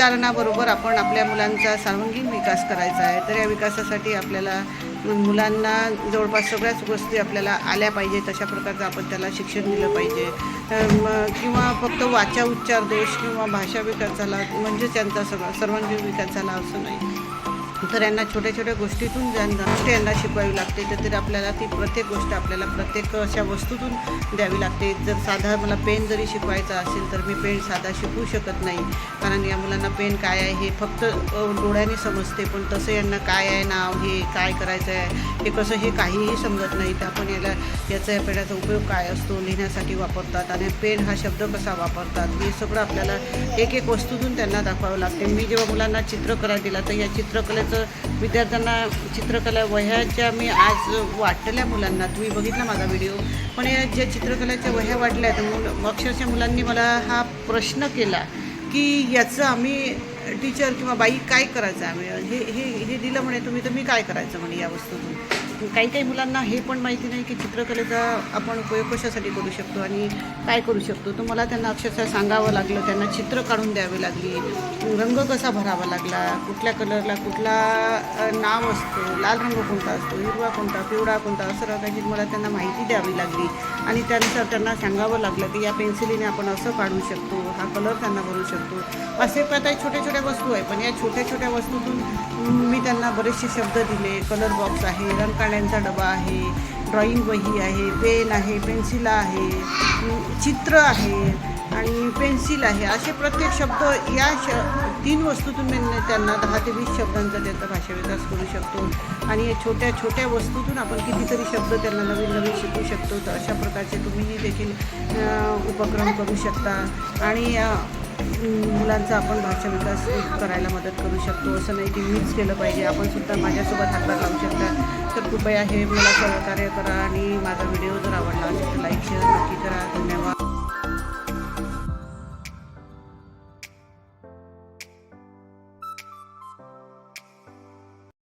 शिक्षणीकरणाबरोबर आपण आपल्या मुलांचा सर्वांगीण विकास करायचा आहे. तर या विकासासाठी आपल्याला मुलांना जवळपास सगळ्याच गोष्टी आपल्याला आल्या पाहिजे, तशा प्रकारचं आपण त्याला शिक्षण दिलं पाहिजे. किंवा फक्त वाचा उच्चार दोष किंवा भाषा विकास झाला म्हणजे त्यांचा सर्वांगीण विकास झाला असं नाही. तर यांना छोट्या छोट्या गोष्टीतून गोष्टी यांना शिकवावी लागते. तर आपल्याला ती प्रत्येक गोष्ट आपल्याला प्रत्येक अशा वस्तूतून द्यावी लागते. जर साधा मला पेन जरी शिकवायचा असेल तर मी पेन साधा शिकवू शकत नाही, कारण या मुलांना पेन काय आहे हे फक्त डोळ्याने समजते, पण तसं यांना काय आहे नाव, हे काय करायचं आहे, हे कसं, हे काहीही समजत नाही. तर आपण याचा या पेनाचा उपयोग काय असतो, लिहिण्यासाठी वापरतात आणि पेन हा शब्द कसा वापरतात हे सगळं आपल्याला एक एक वस्तूतून त्यांना दाखवावं लागते. मी जेव्हा मुलांना चित्रकला दिला तर या चित्रकलेचं विद्यार्थ्यांना चित्रकला वह्याच्या मी आज वाटल्या मुलांना, तुम्ही बघितला माझा व्हिडिओ, पण या ज्या चित्रकलेच्या वह्या वाटल्या तर अक्षरशः मुलांनी मला हा प्रश्न केला की याचं आम्ही टीचर किंवा बाई काय करायचं आम्ही, हे दिलं म्हणे तुम्ही, तर मी काय करायचं म्हणे या वस्तूतून. काही मुलांना हे पण माहिती नाही की चित्रकलेचा आपण उपयोग कशासाठी करू शकतो आणि काय करू शकतो. तर मला त्यांना अक्षरशः सांगावं लागलं, त्यांना चित्र काढून द्यावी लागली, रंग कसा भरावा लागला, कुठल्या कलरला कुठला नाव असतो, लाल रंग कोणता असतो, हिरवा कोणता, पिवळा कोणता, असं रंगाची मला त्यांना माहिती द्यावी लागली आणि त्यानुसार त्यांना सांगावं लागलं की या पेन्सिलीने आपण असं काढू शकतो, हा कलर त्यांना भरू शकतो. असे काही छोट्या छोट्या वस्तू आहे, पण या छोट्या छोट्या वस्तूतून मी त्यांना बरेचसे शब्द दिले. कलर बॉक्स आहे, रंग काढण्याचा डबा आहे, ड्रॉइंग वही आहे, पेन आहे, पेन्सिल आहे, चित्र आहे आणि पेन्सिल आहे, असे प्रत्येक शब्द या 3 वस्तूतून मी त्यांना 10 ते 20 शब्दांचा त्यांचा भाषा विकास करू शकतो. आणि या छोट्या छोट्या वस्तूतून आपण कितीतरी शब्द त्यांना नवीन नवीन शिकू शकतो. तर अशा प्रकारचे तुम्हीही देखील उपक्रम करू शकता आणि मुलांचा आपण भाषा विकास करायला मदत करू शकतो. असं नाही की मीच केलं पाहिजे, आपण सुद्धा माझ्यासोबत हातभार लावू शकता. तर कृपया हे मला सहकार्य करा आणि माझा व्हिडिओ जर आवडला असेल तर लाईक शेअर नक्की करा. धन्यवाद.